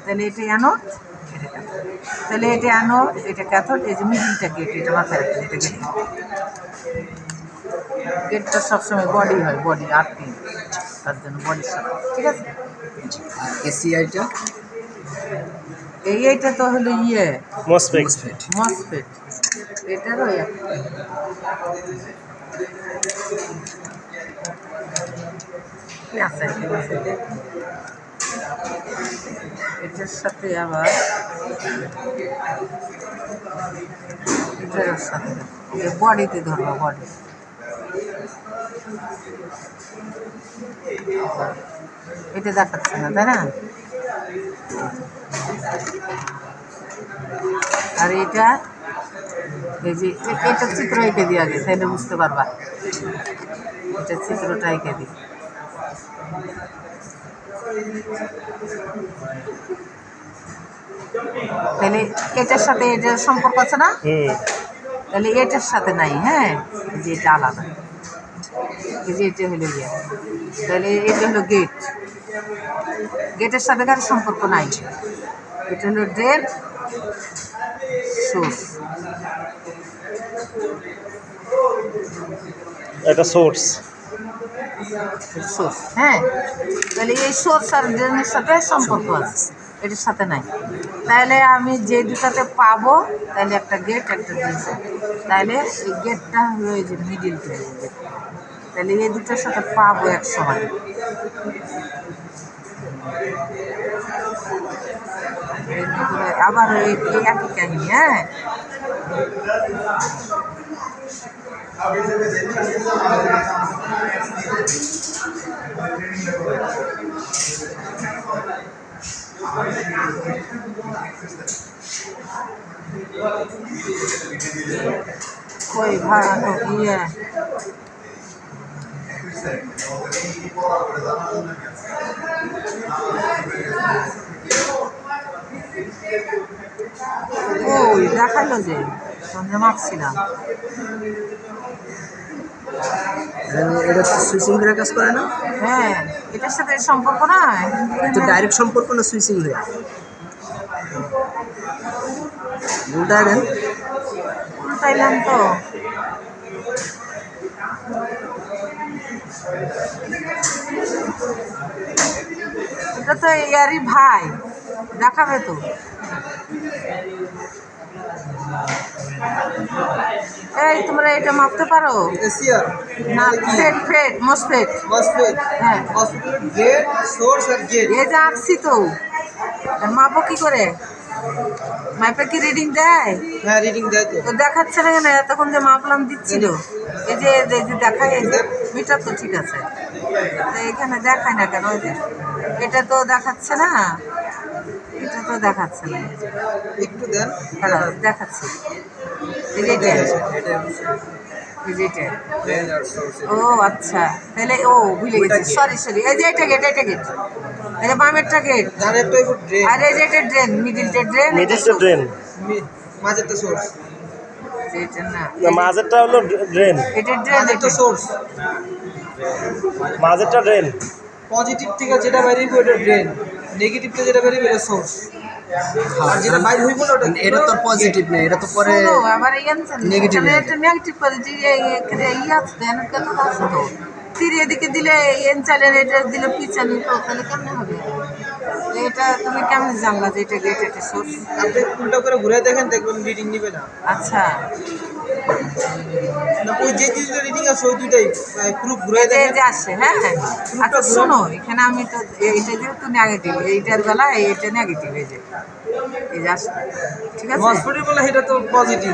তাহলে এটা অ্যানোড, এটা ক্যাথোড। তাহলে এটা অ্যানোড, এটা ক্যাথোড, এই যে মিডিলটা গেট, এটা মাথায় রাখবেন, এটা গেট। গেটটা সবসময় বডি হয়, বডি আর্থিং, তার জন্য বডির সাথে, ঠিক আছে। আর এসিআইটা এইটা তো হলো ইয়ে মসফেট। মসফেট, এটারও কি আছে এটার সাথে আবার এটার সাথে বডিতে ধরবো, বডি এটা দেখাচ্ছে না, তাই না? আর এটা এই যে এটা চিত্র এঁকে দিয়ে আগে, তাহলে বুঝতে পারবা। এটা চিত্রটা এঁকে দিই। তাহলে এটার সাথে এটার সম্পর্ক আছে না? তাহলে এটার সাথে নাই, হ্যাঁ, যে এটা আলাদা, এই যে এটা হলো ইয়ে। তাহলে এটা হলো গেট, গেটের সাথে কার সম্পর্ক নাই। এটা হলো ড্রেন, সোর্স, এটা সোর্স। সোর্স, হ্যাঁ। তাহলে এই সোর্স আর ড্রেনের সাথে সম্পর্ক আছে, এটার সাথে নাই। তাহলে আমি যে দুটাতে পাবো, তাহলে একটা গেট, একটা ড্রেন। তাহলে এই গেটটা হলো এই যে মিডিল গেট, তাহলে এই দুটোর সাথে পাবো এক সময়। আবার এই একই কাহিনী, হ্যাঁ। কই ভাড়া তো ইয়ে ওই দেখালো যে সন্ধ্যে মাপছিলাম। এটা সুইচিং হয়ে কাজ করে না? হ্যাঁ, এটার সাথে সম্পর্ক না, তো ডাইরেক্ট সম্পর্ক না সুইচিং হয়ে? উল্টায় দেন, উল্টাইলাম তো। এটা তো ইয়ারই ভাই, দেখাবে তো। এই তোমরা এটা মাপতে পারো এসিআর না? ফেট ফেট মসফেট, মসফেট, হ্যাঁ, মসফেটের গেট, সোর্স আর গেট। এই যে আঁকছি তো, মাপো কি করে? মাপে কি রিডিং দেয়? হ্যাঁ, রিডিং দেয় তো। তো দেখাচ্ছে না কেন? এতক্ষণ যে মাপলাম দিচ্ছিল, এই যে দেখায়, এই যে মিটার তো ঠিক আছে, তো এখানে দেখায় না কেন? ওই যে এটা তো দেখাচ্ছে না, এটা তো দেখাচ্ছে না, একটু দেন, হ্যাঁ দেখাচ্ছে, এই যে এটা, এই যে এটা। ড্রেন আর সোর্স। ও আচ্ছা, তাহলে ও ভুলে গেছি, সরি সরি। এই যে এটা গেট, এটা গেট, এই যে বামেরটা গেট, ডানেরটা একটু ড্রেন, আর এই যে এটা ড্রেন, মিডিলটা ড্রেন, মিডিলটা ড্রেন, মাঝেরটা সোর্স। এটা না, না মাঝেরটা হলো ড্রেন, এটা ড্রেন, মাঝেরটা সোর্স। মাঝেরটা ড্রেন। পজিটিভ থেকে যেটা বেরিয়ে ওটা ড্রেন, নেগেটিভ থেকে যেটা বেরিয়ে এটা সোর্স। আর যেটা বাইরে হইব না ওটা, এটা তো পজিটিভ না, এটা তো পরে আবার নেগেটিভ। এটা নেগেটিভ পজিটিভ ইয়ে আছে, কত আছে তো তীর এদিকে দিলে এন চালেন, এটা দিলে পিছানি, তো তাহলে কেমনে হবে? এটা তুমি কেমন জানলা যে এটা গেট, এটা সোর্স? আপনি উল্টা করে ঘুরে দেখেন, দেখবেন রিডিং নিবে না। আচ্ছা, না ওই যে দুইটা রিডিং আছে ওই দুইটাই প্রুফ ঘুরে এই দেখেন। যে আসে, হ্যাঁ হ্যাঁ। আচ্ছা শোনো, এখানে আমি তো এইটা যেহেতু নেগেটিভ, এইটার বেলা এইটা নেগেটিভ, এই যে আসবে, ঠিক আছে। হসপিটাল বলে এটা তো পজিটিভ।